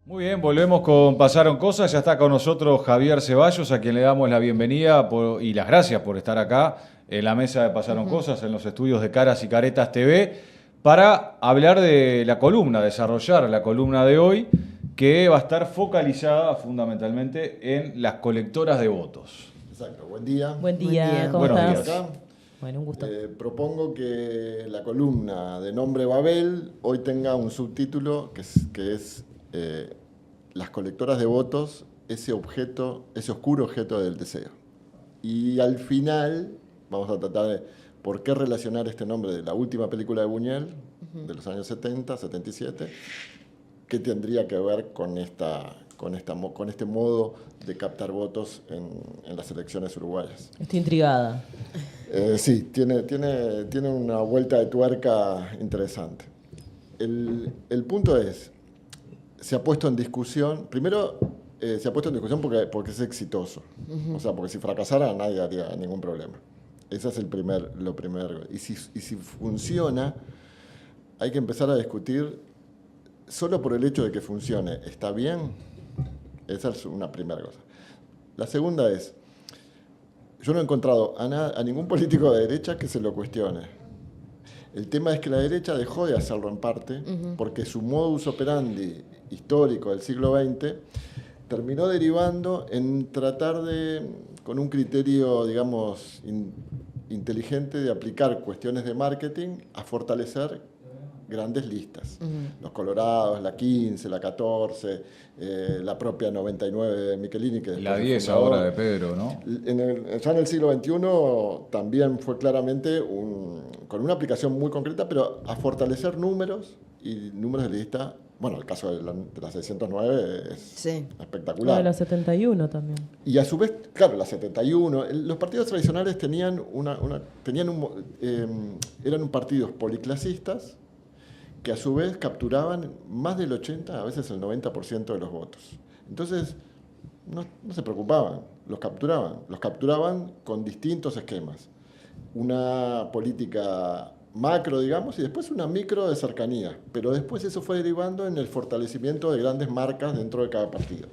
Muy bien, volvemos con Pasaron Cosas. Ya está con nosotros Javier Ceballos, a quien le damos la bienvenida y las gracias por estar acá en la mesa de Pasaron Cosas, en los estudios de Caras y Caretas TV, para hablar de la columna, desarrollar la columna de hoy, que va a estar focalizada fundamentalmente en las colectoras de votos. Exacto, buen día. Buen Buen día, día. ¿cómo Buenos estás? días. Acá. Bueno, un gusto. Propongo que la columna de nombre Babel hoy tenga un subtítulo que es las colectoras de votos, ese oscuro objeto del deseo. Y al final vamos a tratar de por qué relacionar este nombre de la última película de Buñuel, de los años 70, 77, qué tendría que ver con este modo de captar votos en las elecciones uruguayas. Estoy intrigada. Sí, tiene una vuelta de tuerca interesante. El punto es, se ha puesto en discusión, primero se ha puesto en discusión porque es exitoso. O sea, porque si fracasara nadie haría ningún problema. Ese es lo primero. Y si funciona, hay que empezar a discutir solo por el hecho de que funcione. ¿Está bien? Esa es una primera cosa. La segunda es, yo no he encontrado a ningún político de derecha que se lo cuestione. El tema es que la derecha dejó de hacerlo en parte porque su modus operandi histórico del siglo XX terminó derivando en tratar de, con un criterio, digamos, inteligente, de aplicar cuestiones de marketing a fortalecer grandes listas. Los Colorados, la 15, la 14, la propia 99 de Michelini, que La después 10 fundador. ahora de Pedro, ¿no? Ya en el siglo XXI también fue claramente con una aplicación muy concreta, pero a fortalecer números y números de lista. Bueno, el caso de la 609 es Sí. espectacular. La de la 71 también. Y a su vez, claro, la 71, los partidos tradicionales eran partidos policlasistas que a su vez capturaban más del 80, a veces el 90% de los votos. Entonces, no se preocupaban, los capturaban con distintos esquemas. Una política macro, digamos, y después una micro de cercanía. Pero después eso fue derivando en el fortalecimiento de grandes marcas dentro de cada partido.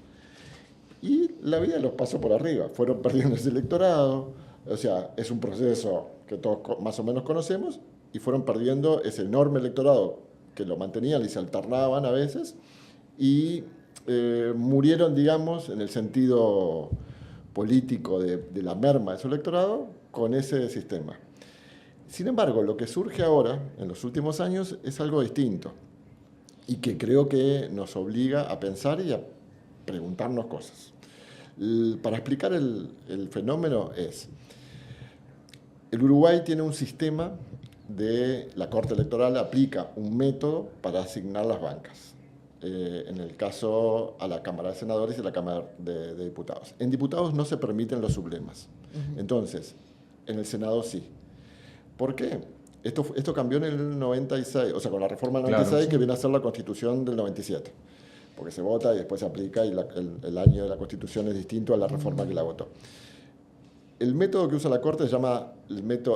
Y la vida los pasó por arriba, fueron perdiendo ese electorado, o sea, es un proceso que todos más o menos conocemos, y fueron perdiendo ese enorme electorado que lo mantenían y se alternaban a veces, y murieron, digamos, en el sentido político de la merma de su electorado con ese sistema. Sin embargo, lo que surge ahora, en los últimos años, es algo distinto, y que creo que nos obliga a pensar y a preguntarnos cosas. Para explicar el fenómeno el Uruguay tiene un sistema de la Corte Electoral, aplica un método para asignar las bancas. En el caso a la Cámara de Senadores y a la Cámara de Diputados. En diputados no se permiten los sublemas. Entonces, en el Senado sí. ¿Por qué? Esto cambió en el 96, o sea, con la reforma del 96, Claro, sí. que viene a ser la Constitución del 97. Porque se vota y después se aplica y el año de la Constitución es distinto a la reforma que la votó. El método que usa la Corte se llama,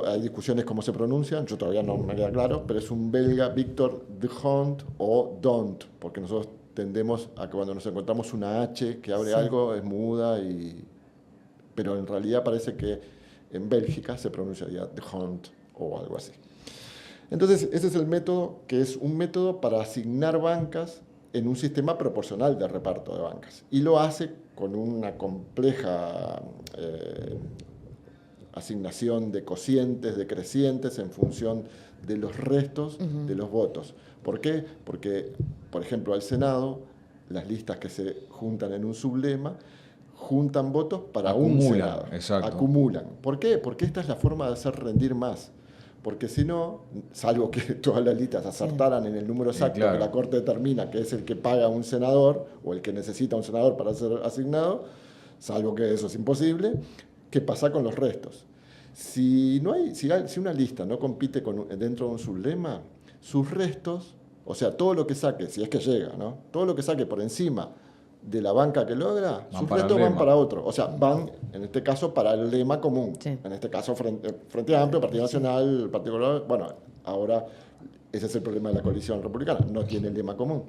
hay discusiones cómo se pronuncian, yo todavía no me queda claro, pero es un belga Victor de Hont o Don't, porque nosotros tendemos a que cuando nos encontramos una H que abre algo es muda, pero en realidad parece que en Bélgica se pronunciaría de Hont o algo así. Entonces, ese es el método, que es un método para asignar bancas en un sistema proporcional de reparto de bancas. Y lo hace con una compleja asignación de cocientes, decrecientes, en función de los restos de los votos. ¿Por qué? Porque, por ejemplo, al Senado, las listas que se juntan en un sublema juntan votos para un senador. Exacto. Acumulan. ¿Por qué? Porque esta es la forma de hacer rendir más. Porque si no, salvo que todas las listas acertaran en el número exacto claro, que la Corte determina que es el que paga un senador o el que necesita un senador para ser asignado, salvo que eso es imposible, ¿qué pasa con los restos? Si una lista no compite dentro de un sublema, sus restos, o sea, todo lo que saque, si es que llega, ¿no? Todo lo que saque por encima de la banca que logra, sus restos van para otro. O sea, van, en este caso, para el lema común. Sí. En este caso, Frente Amplio, Partido Nacional, Partido Colorado. Bueno, ahora ese es el problema de la coalición republicana. No tiene el lema común.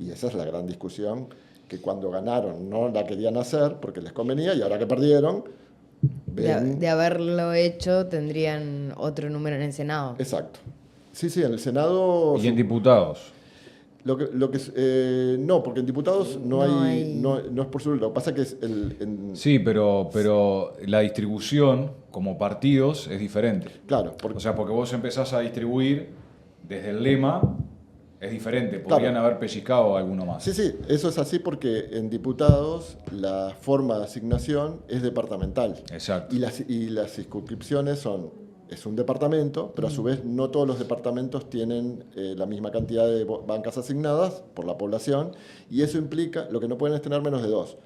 Y esa es la gran discusión, que cuando ganaron no la querían hacer porque les convenía, y ahora que perdieron, ven... De haberlo hecho, tendrían otro número en el Senado. Exacto. Sí, sí, en el Senado... Y en diputados. No, porque en diputados no es por su... Lo que pasa que es Sí, pero la distribución como partidos es diferente. Claro, O sea, porque vos empezás a distribuir desde el lema, es diferente. Podrían haber pellizcado alguno más. sí, sí, eso es así porque en diputados la forma de asignación es departamental. Exacto. Y las circunscripciones es un departamento, pero a su vez no todos los departamentos tienen la misma cantidad de bancas asignadas por la población, y eso implica, lo que no pueden es tener menos de 2.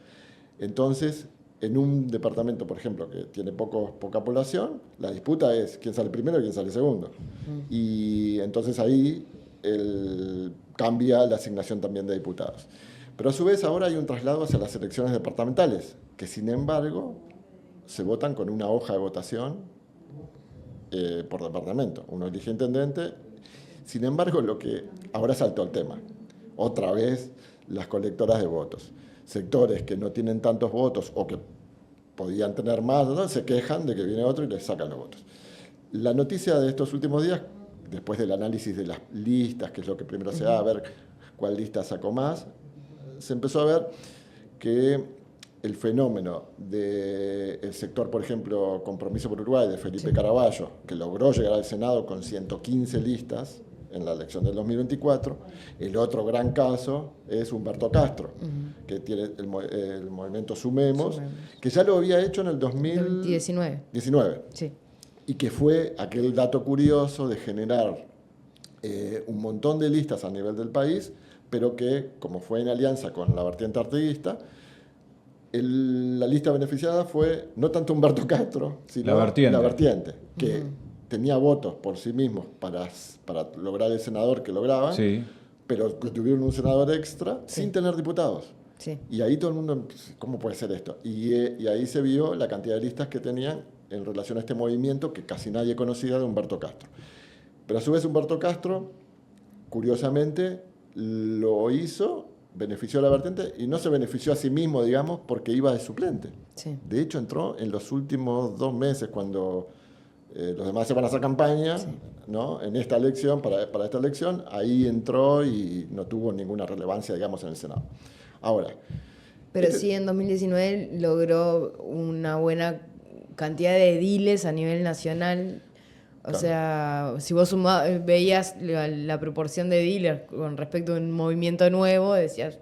Entonces, en un departamento, por ejemplo, que tiene poca población, la disputa es quién sale primero y quién sale segundo. Y entonces ahí cambia la asignación también de diputados. Pero a su vez ahora hay un traslado hacia las elecciones departamentales, que sin embargo se votan con una hoja de votación por departamento. Uno elige intendente. Sin embargo, ahora saltó el tema. Otra vez las colectoras de votos. Sectores que no tienen tantos votos o que podían tener más, ¿no?, se quejan de que viene otro y les sacan los votos. La noticia de estos últimos días, después del análisis de las listas, que es lo que primero se da, a ver cuál lista sacó más, se empezó a ver que el fenómeno del sector, por ejemplo, Compromiso por Uruguay, de Felipe Caraballo, que logró llegar al Senado con 115 listas en la elección del 2024. El otro gran caso es Humberto Castro, que tiene el movimiento Sumemos, que ya lo había hecho en el 2019. Sí. Y que fue aquel dato curioso de generar un montón de listas a nivel del país, pero que, como fue en alianza con la vertiente artiguista, la lista beneficiada fue no tanto Humberto Castro, sino la vertiente, que tenía votos por sí mismos para lograr el senador que lograban, pero que tuvieron un senador extra sin tener diputados. Sí. Y ahí todo el mundo, ¿cómo puede ser esto? Y ahí se vio la cantidad de listas que tenían en relación a este movimiento que casi nadie conocía de Humberto Castro. Pero a su vez Humberto Castro, curiosamente, lo hizo, benefició a la vertiente y no se benefició a sí mismo, digamos, porque iba de suplente. Sí. De hecho, entró en los últimos 2 meses, cuando los demás se van a hacer campaña, ¿no?, en esta elección, para esta elección, ahí entró y no tuvo ninguna relevancia, digamos, en el Senado. Ahora... Pero sí, en 2019 logró una buena cantidad de ediles a nivel nacional. O sea, si vos veías la proporción de ediles con respecto a un movimiento nuevo, decías,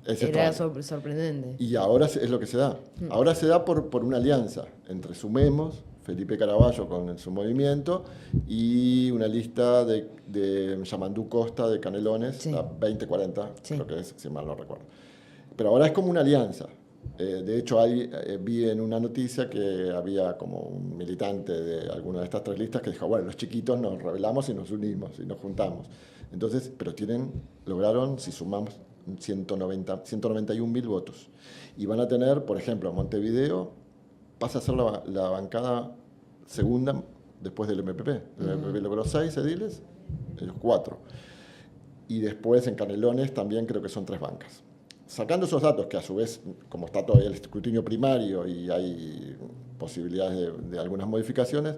era sorprendente. Y ahora es lo que se da. Ahora se da por una alianza entre Sumemos, Felipe Caraballo con su movimiento, y una lista de Yamandú Costa de Canelones, la 2040, creo que es, si mal no recuerdo. Pero ahora es como una alianza. De hecho, vi en una noticia que había como un militante de alguna de estas 3 listas que dijo, bueno, los chiquitos nos rebelamos y nos unimos y nos juntamos. Entonces, pero lograron, si sumamos, 191.000 votos. Y van a tener, por ejemplo, Montevideo pasa a ser la bancada segunda después del MPP. El MPP logró 6 ediles, ellos 4. Y después en Canelones también creo que son 3 bancas. Sacando esos datos, que a su vez, como está todavía el escrutinio primario y hay posibilidades de algunas modificaciones,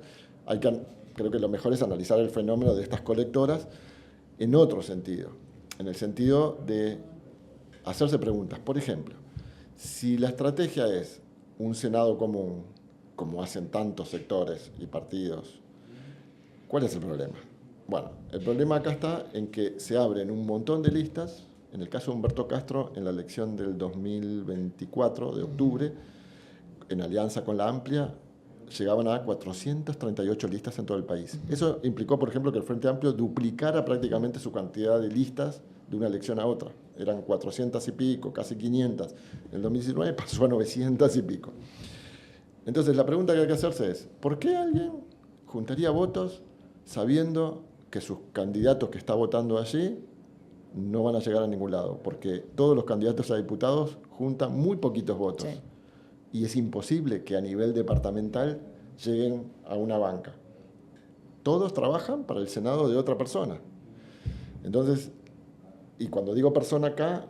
creo que lo mejor es analizar el fenómeno de estas colectoras en otro sentido, en el sentido de hacerse preguntas. Por ejemplo, si la estrategia es un Senado común, como hacen tantos sectores y partidos, ¿cuál es el problema? Bueno, el problema acá está en que se abren un montón de listas. En el caso de Humberto Castro, en la elección del 2024 de octubre, en alianza con la Amplia, llegaban a 438 listas en todo el país. Eso implicó, por ejemplo, que el Frente Amplio duplicara prácticamente su cantidad de listas de una elección a otra. Eran 400 y pico, casi 500. En el 2019 pasó a 900 y pico. Entonces, la pregunta que hay que hacerse es, ¿por qué alguien juntaría votos sabiendo que sus candidatos que está votando allí no van a llegar a ningún lado? Porque todos los candidatos a diputados juntan muy poquitos votos. Sí. Y es imposible que a nivel departamental lleguen a una banca. Todos trabajan para el Senado de otra persona. Entonces, y cuando digo persona acá,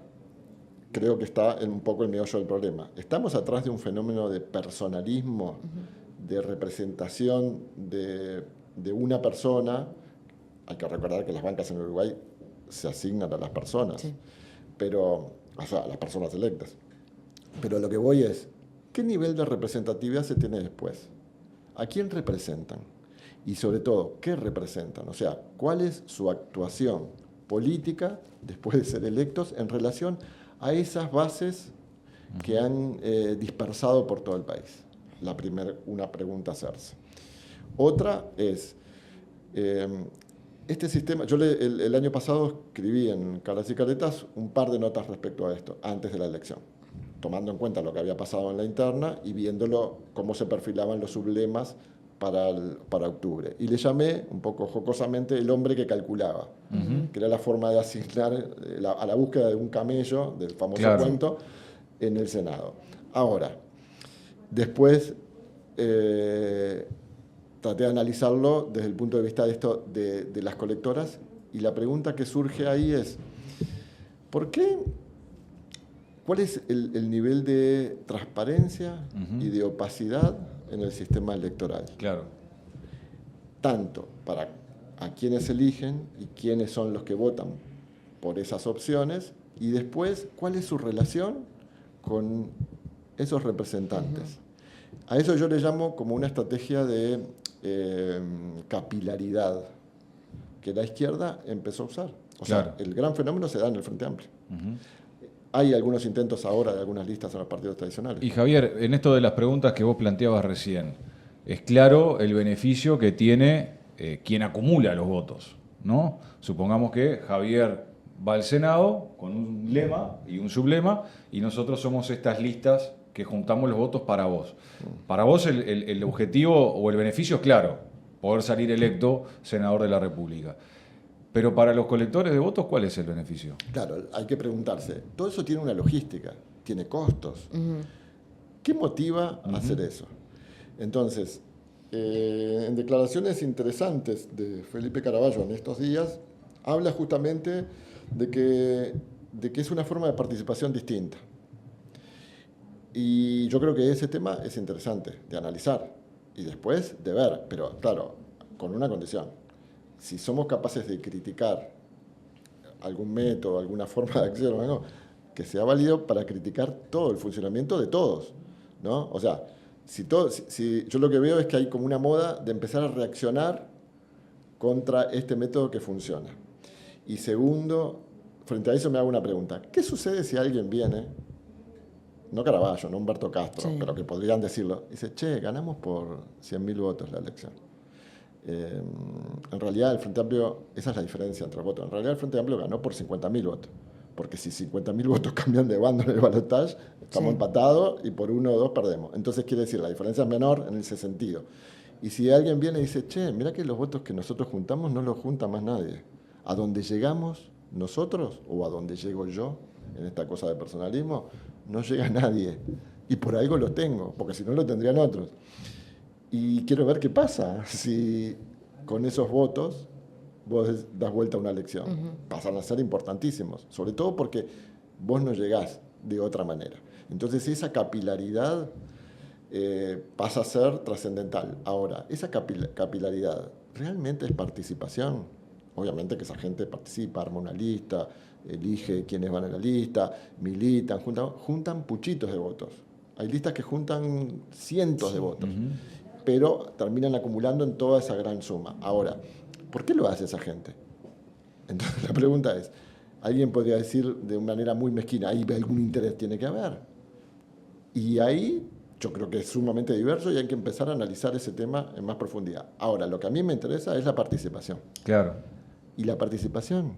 creo que está un poco el meollo del problema. Estamos atrás de un fenómeno de personalismo, de representación de una persona. Hay que recordar que las bancas en Uruguay se asignan a las personas, Sí. pero, o sea, a las personas electas. Pero lo que voy es, ¿qué nivel de representatividad se tiene después? ¿A quién representan? Y sobre todo, ¿qué representan? O sea, ¿cuál es su actuación política después de ser electos en relación a esas bases que han dispersado por todo el país? Una pregunta a hacerse. Otra es, este sistema, el año pasado escribí en Caras y Caretas un par de notas respecto a esto, antes de la elección, tomando en cuenta lo que había pasado en la interna y viéndolo cómo se perfilaban los sublemas para octubre. Y le llamé, un poco jocosamente, el hombre que calculaba, que era la forma de asignar a la búsqueda de un camello, del famoso cuento, en el Senado. Ahora, después traté de analizarlo desde el punto de vista de las colectoras, y la pregunta que surge ahí es, ¿por qué? ¿Cuál es el nivel de transparencia y de opacidad en el sistema electoral? Claro. Tanto para a quienes eligen y quiénes son los que votan por esas opciones, y después, ¿cuál es su relación con esos representantes? A eso yo le llamo como una estrategia de capilaridad que la izquierda empezó a usar. O sea, el gran fenómeno se da en el Frente Amplio. Hay algunos intentos ahora de algunas listas en los partidos tradicionales. Y Javier, en esto de las preguntas que vos planteabas recién, es claro el beneficio que tiene quien acumula los votos, ¿no? Supongamos que Javier va al Senado con un lema y un sublema, y nosotros somos estas listas que juntamos los votos para vos. Para vos el objetivo o el beneficio es claro, poder salir electo senador de la República. Pero para los colectores de votos, ¿cuál es el beneficio? Claro, hay que preguntarse. Todo eso tiene una logística, tiene costos. ¿Qué motiva a hacer eso? Entonces, en declaraciones interesantes de Felipe Caraballo en estos días, habla justamente de que es una forma de participación distinta. Y yo creo que ese tema es interesante de analizar y después de ver, pero claro, con una condición. Si somos capaces de criticar algún método, alguna forma de acción, ¿no? Que sea válido para criticar todo el funcionamiento de todos, ¿no? O sea, si yo lo que veo es que hay como una moda de empezar a reaccionar contra este método que funciona. Y segundo, frente a eso me hago una pregunta. ¿Qué sucede si alguien viene, no Caraballo, no Humberto Castro, pero que podrían decirlo, y dice, che, ganamos por 100.000 votos la elección? En realidad el Frente Amplio, esa es la diferencia entre votos, en realidad el Frente Amplio ganó por 50.000 votos, porque si 50.000 votos cambian de bando en el balotaje, estamos empatados y por 1 o 2 perdemos. Entonces quiere decir, la diferencia es menor en ese sentido. Y si alguien viene y dice, che, mira que los votos que nosotros juntamos no los junta más nadie. A donde llegamos nosotros, o a donde llego yo, en esta cosa de personalismo, no llega nadie. Y por algo los tengo, porque si no lo tendrían otros. Y quiero ver qué pasa si con esos votos vos das vuelta a una elección. Pasan a ser importantísimos, sobre todo porque vos no llegás de otra manera. Entonces esa capilaridad pasa a ser trascendental. Ahora, esa capilaridad realmente es participación. Obviamente que esa gente participa, arma una lista, elige quiénes van en la lista, militan, juntan puchitos de votos. Hay listas que juntan cientos de votos. Pero terminan acumulando en toda esa gran suma. Ahora, ¿por qué lo hace esa gente? Entonces la pregunta es, alguien podría decir de una manera muy mezquina, ahí algún interés tiene que haber. Y ahí yo creo que es sumamente diverso y hay que empezar a analizar ese tema en más profundidad. Ahora, lo que a mí me interesa es la participación. Claro. Y la participación,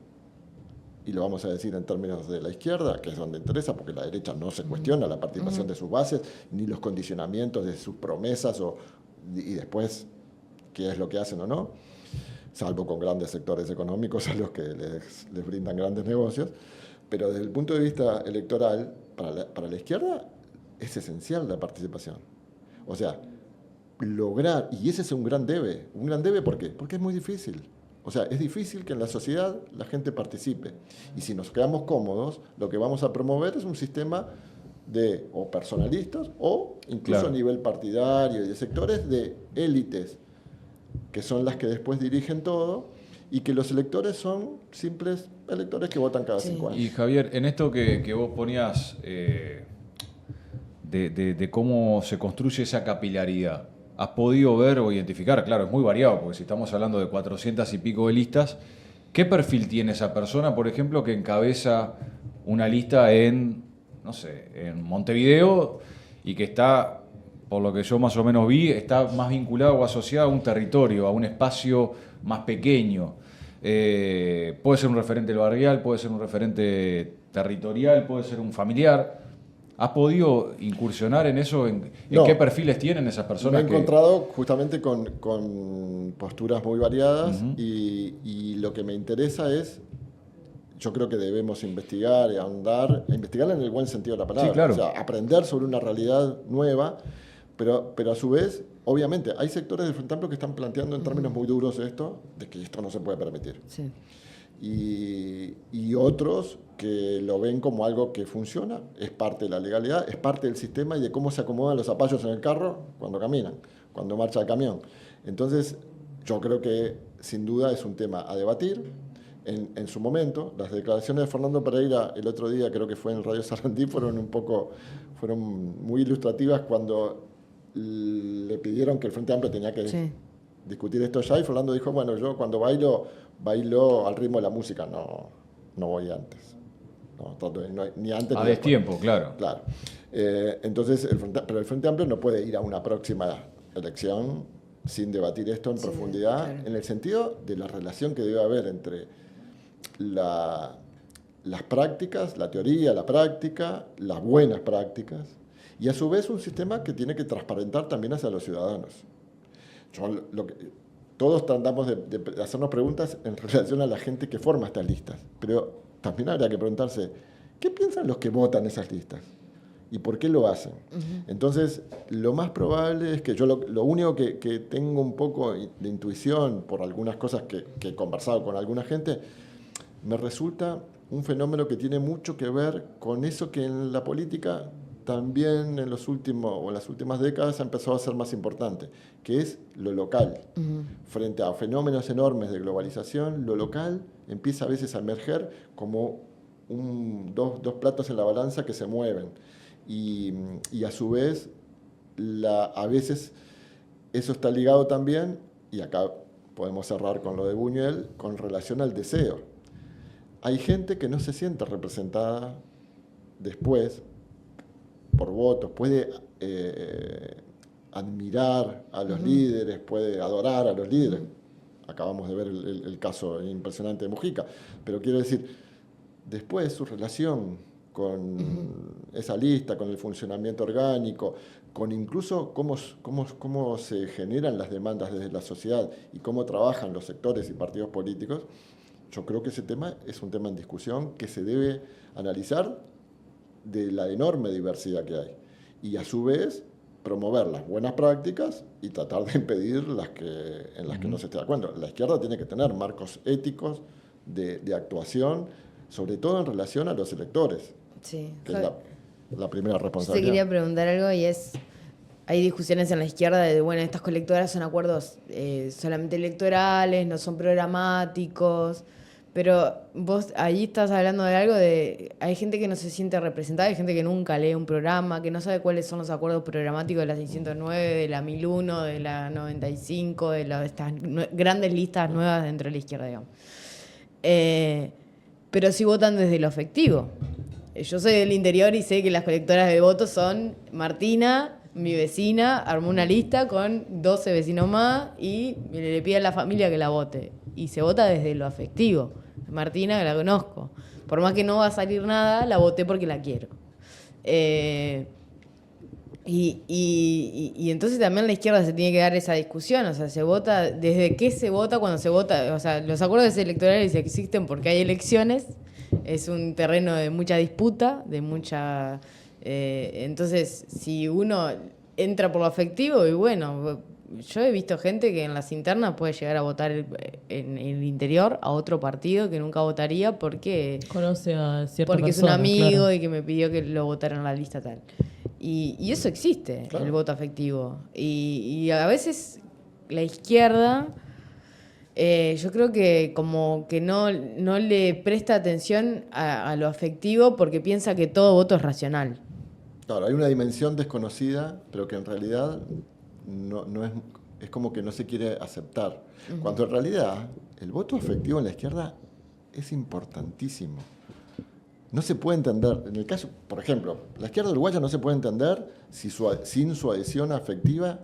y lo vamos a decir en términos de la izquierda, que es donde interesa, porque la derecha no se cuestiona la participación de sus bases, ni los condicionamientos de sus promesas y después qué es lo que hacen o no, salvo con grandes sectores económicos a los que les brindan grandes negocios. Pero desde el punto de vista electoral, para la izquierda es esencial la participación. O sea, lograr, y ese es un gran debe. ¿Un gran debe por qué? Porque es muy difícil. O sea, es difícil que en la sociedad la gente participe. Y si nos quedamos cómodos, lo que vamos a promover es un sistema de o personalistas o incluso Claro. a nivel partidario y de sectores de élites, que son las que después dirigen todo, y que los electores son simples electores que votan cada Sí. 5 años. Y Javier, en esto que vos ponías de cómo se construye esa capilaridad, ¿has podido ver o identificar? Claro, es muy variado, porque si estamos hablando de 400 y pico de listas, ¿qué perfil tiene esa persona, por ejemplo, que encabeza una lista en, no sé, en Montevideo y que está, por lo que yo más o menos vi, está más vinculado o asociado a un territorio, a un espacio más pequeño? Puede ser un referente barrial, puede ser un referente territorial, puede ser un familiar. ¿Has podido incursionar en eso? ¿En No. qué perfiles tienen esas Me personas? he encontrado justamente con posturas muy variadas y lo que me interesa es, yo creo que debemos investigar y ahondar, investigar en el buen sentido de la palabra. Sí, claro. O sea, aprender sobre una realidad nueva, pero a su vez, obviamente, hay sectores del Frente Amplio que están planteando en términos muy duros esto, de que esto no se puede permitir. Sí. Y otros que lo ven como algo que funciona, es parte de la legalidad, es parte del sistema y de cómo se acomodan los zapallos en el carro cuando caminan, cuando marcha el camión. Entonces, yo creo que sin duda es un tema a debatir. En su momento, las declaraciones de Fernando Pereira el otro día, creo que fue en Radio Sarandí, fueron muy ilustrativas cuando le pidieron que el Frente Amplio tenía que Sí. discutir esto ya, y Fernando dijo, bueno, yo cuando bailo al ritmo de la música, no voy antes. Ni antes A ni después. destiempo, claro. Claro. Entonces, pero el Frente Amplio no puede ir a una próxima elección sin debatir esto en Sí, profundidad, claro. en el sentido de la relación que debe haber entre las prácticas, la teoría, la práctica, las buenas prácticas, y a su vez un sistema que tiene que transparentar también hacia los ciudadanos. Todos tratamos de hacernos preguntas en relación a la gente que forma estas listas, pero también habría que preguntarse, ¿qué piensan los que votan esas listas? ¿Y por qué lo hacen? Entonces, lo más probable es que yo lo único que tengo un poco de intuición por algunas cosas que he conversado con alguna gente, me resulta un fenómeno que tiene mucho que ver con eso que en la política también en las últimas décadas ha empezado a ser más importante, que es lo local. Frente a fenómenos enormes de globalización, lo local empieza a veces a emerger como dos platos en la balanza que se mueven. Y a su vez, a veces eso está ligado también, y acá podemos cerrar con lo de Buñuel, con relación al deseo. Hay gente que no se siente representada después por votos, puede admirar a los líderes, puede adorar a los líderes. Acabamos de ver el caso impresionante de Mujica, pero quiero decir, después su relación con esa lista, con el funcionamiento orgánico, con incluso cómo se generan las demandas desde la sociedad y cómo trabajan los sectores y partidos políticos, yo creo que ese tema es un tema en discusión que se debe analizar de la enorme diversidad que hay. Y a su vez, promover las buenas prácticas y tratar de impedir en las que no se esté de acuerdo. La izquierda tiene que tener marcos éticos de actuación, sobre todo en relación a los electores, Sí. que es la primera Yo te responsabilidad. quería preguntar algo y es, hay discusiones en la izquierda de, bueno, estas colectoras son acuerdos solamente electorales, no son programáticos, pero vos ahí estás hablando de algo de, hay gente que no se siente representada, hay gente que nunca lee un programa, que no sabe cuáles son los acuerdos programáticos de la 609, de la 1001, de la 95, de estas grandes listas nuevas dentro de la izquierda, digamos. Pero sí votan desde lo afectivo. Yo soy del interior y sé que las colectoras de votos son Martina, mi vecina, armó una lista con 12 vecinos más y le pide a la familia que la vote. Y se vota desde lo afectivo. Martina, que la conozco. Por más que no va a salir nada, la voté porque la quiero. Y entonces también la izquierda se tiene que dar esa discusión. O sea, se vota, ¿desde qué se vota cuando se vota? O sea, los acuerdos electorales existen porque hay elecciones. Es un terreno de mucha disputa, de mucha... entonces, si uno entra por lo afectivo, y bueno, yo he visto gente que en las internas puede llegar a votar en el interior a otro partido que nunca votaría porque Conoce a cierta porque persona, es un amigo claro. y que me pidió que lo votara en la lista tal. Y eso existe, Claro. el voto afectivo. Y a veces la izquierda, yo creo que como que no le presta atención a lo afectivo porque piensa que todo voto es racional. Claro, hay una dimensión desconocida, pero que en realidad no es como que no se quiere aceptar. Cuando en realidad el voto afectivo en la izquierda es importantísimo. No se puede entender, en el caso, por ejemplo, la izquierda uruguaya no se puede entender sin su adhesión afectiva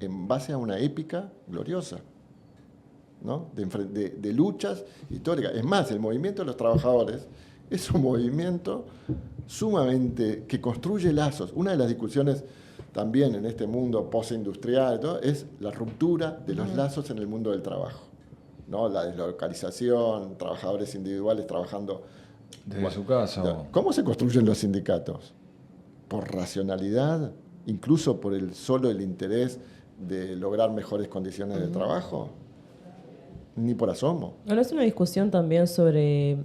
en base a una épica gloriosa, ¿no? De luchas históricas. Es más, el movimiento de los trabajadores es un movimiento sumamente que construye lazos. Una de las discusiones también en este mundo postindustrial y todo, es la ruptura de los lazos en el mundo del trabajo, ¿no? La deslocalización, trabajadores individuales trabajando Desde su casa. ya. ¿Cómo se construyen los sindicatos? ¿Por racionalidad? ¿Incluso por solo el interés de lograr mejores condiciones de trabajo? Ni por asomo. Bueno, es una discusión también sobre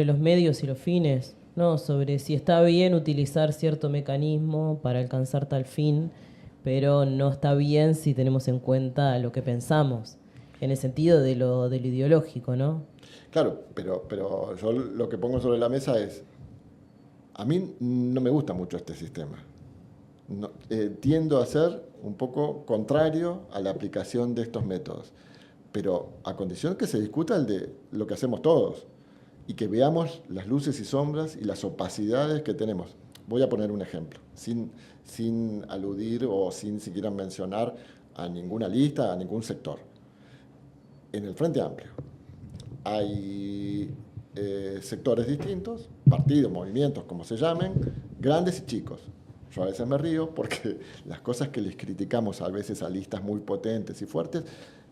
los medios y los fines, ¿no? Sobre si está bien utilizar cierto mecanismo para alcanzar tal fin, pero no está bien si tenemos en cuenta lo que pensamos, en el sentido de lo ideológico, ¿no? Claro, pero yo lo que pongo sobre la mesa es, a mí no me gusta mucho este sistema. Tiendo a ser un poco contrario a la aplicación de estos métodos, pero a condición que se discuta el de lo que hacemos todos y que veamos las luces y sombras y las opacidades que tenemos. Voy a poner un ejemplo, sin aludir o sin siquiera mencionar a ninguna lista, a ningún sector. En el Frente Amplio hay sectores distintos, partidos, movimientos, como se llamen, grandes y chicos. Yo a veces me río porque las cosas que les criticamos a veces a listas muy potentes y fuertes,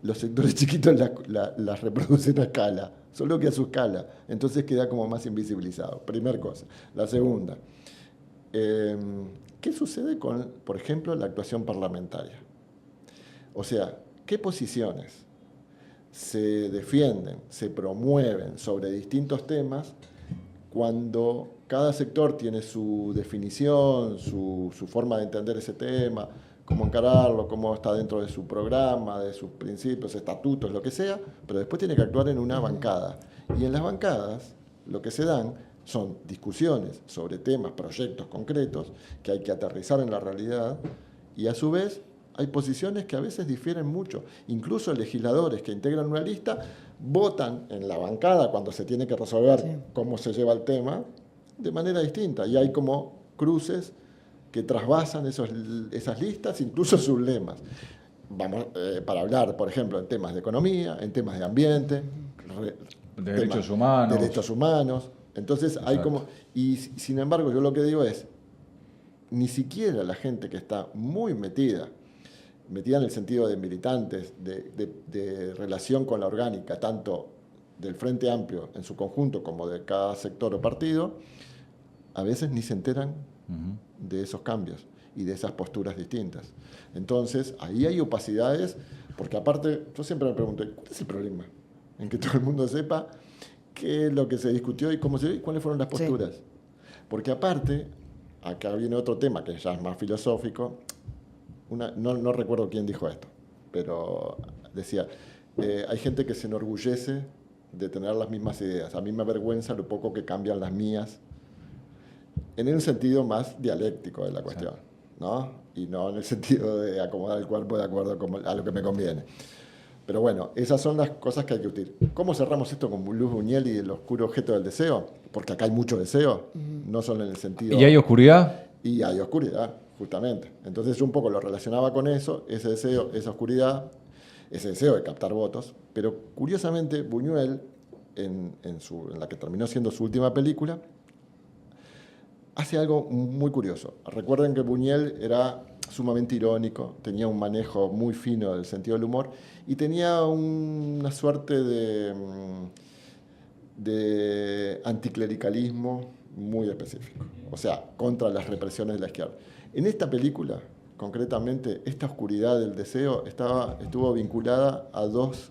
los sectores chiquitos las reproducen a escala, solo que a su escala. Entonces queda como más invisibilizado. Primer cosa. La segunda, ¿qué sucede con, por ejemplo, la actuación parlamentaria? O sea, ¿qué posiciones se defienden, se promueven sobre distintos temas cuando cada sector tiene su definición, su forma de entender ese tema, cómo encararlo, cómo está dentro de su programa, de sus principios, estatutos, lo que sea, pero después tiene que actuar en una bancada. Y en las bancadas lo que se dan son discusiones sobre temas, proyectos concretos que hay que aterrizar en la realidad y a su vez hay posiciones que a veces difieren mucho. Incluso legisladores que integran una lista votan en la bancada cuando se tiene que resolver cómo se lleva el tema de manera distinta. Y hay como cruces que trasvasan esas listas, incluso sus lemas. Vamos, para hablar, por ejemplo, en temas de economía, en temas de ambiente, De derechos humanos. derechos humanos. Entonces hay como... Y sin embargo, yo lo que digo es, ni siquiera la gente que está muy metida en el sentido de militantes, de relación con la orgánica, tanto del Frente Amplio en su conjunto como de cada sector o partido, a veces ni se enteran de esos cambios y de esas posturas distintas. Entonces, ahí hay opacidades, porque aparte, yo siempre me pregunto, ¿cuál es el problema? En que todo el mundo sepa qué es lo que se discutió y cómo se dio y cuáles fueron las posturas. Sí. Porque aparte, acá viene otro tema que ya es más filosófico. No recuerdo quién dijo esto, pero decía, hay gente que se enorgullece de tener las mismas ideas. A mí me avergüenza lo poco que cambian las mías, en el sentido más dialéctico de la cuestión, ¿no? Y no en el sentido de acomodar el cuerpo de acuerdo a lo que me conviene. Pero bueno, esas son las cosas que hay que discutir. ¿Cómo cerramos esto con Luz Buñuel y el oscuro objeto del deseo? Porque acá hay mucho deseo, no solo en el sentido... ¿Y hay oscuridad? Y hay oscuridad, justamente. Entonces yo un poco lo relacionaba con eso, ese deseo, esa oscuridad, ese deseo de captar votos. Pero curiosamente, Buñuel, en la que terminó siendo su última película, hace algo muy curioso. Recuerden que Buñuel era sumamente irónico, tenía un manejo muy fino del sentido del humor y tenía una suerte de anticlericalismo muy específico, o sea, contra las represiones de la izquierda. En esta película, concretamente, esta oscuridad del deseo estuvo vinculada a dos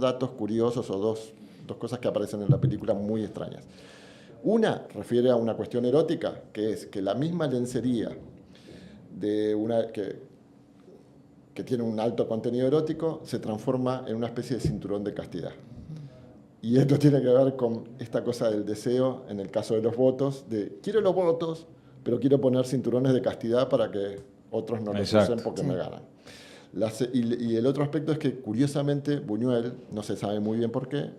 datos curiosos o dos cosas que aparecen en la película muy extrañas. Una refiere a una cuestión erótica, que es que la misma lencería que tiene un alto contenido erótico se transforma en una especie de cinturón de castidad. Y esto tiene que ver con esta cosa del deseo, en el caso de los votos, de quiero los votos, pero quiero poner cinturones de castidad para que otros no los usen porque me ganan. Y el otro aspecto es que, curiosamente, Buñuel, no se sabe muy bien por qué,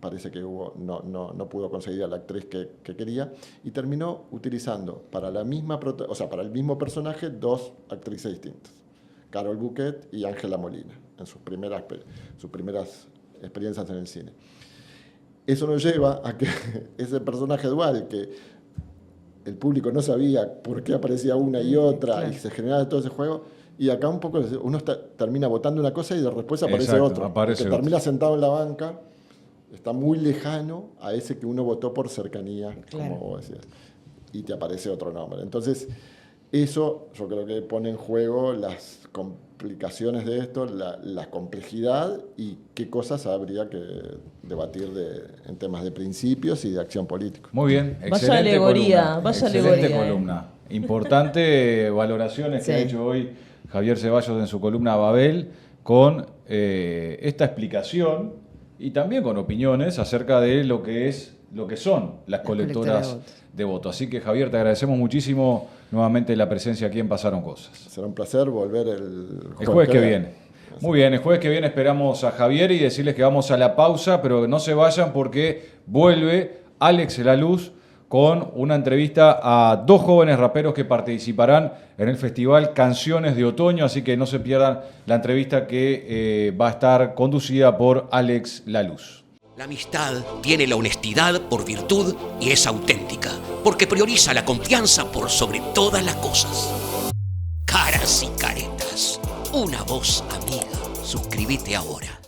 parece que no pudo conseguir a la actriz que quería, y terminó utilizando para el mismo personaje dos actrices distintas, Carol Bouquet y Ángela Molina, en sus primeras experiencias en el cine. Eso nos lleva a que ese personaje dual, que el público no sabía por qué aparecía una y otra, claro, y se generaba todo ese juego, y acá un poco uno termina votando una cosa y después aparece otro, termina sentado en la banca, está muy lejano a ese que uno votó por cercanía, claro, como vos decías, y te aparece otro nombre. Entonces, eso yo creo que pone en juego las complicaciones de esto, la complejidad y qué cosas habría que debatir en temas de principios y de acción política. Muy bien, vaya alegoría. Columna. Importante valoraciones que ha hecho hoy Javier Ceballos en su columna Babel con esta explicación y también con opiniones acerca de lo que son las colectoras de votos. Así que, Javier, te agradecemos muchísimo nuevamente la presencia aquí en Pasaron Cosas. Será un placer volver el jueves que viene. Muy bien, el jueves que viene esperamos a Javier y decirles que vamos a la pausa, pero no se vayan porque vuelve Alex Laluz con una entrevista a dos jóvenes raperos que participarán en el festival Canciones de Otoño, así que no se pierdan la entrevista que va a estar conducida por Alex Laluz. La amistad tiene la honestidad por virtud y es auténtica, porque prioriza la confianza por sobre todas las cosas. Caras y Caretas, una voz amiga. Suscríbete ahora.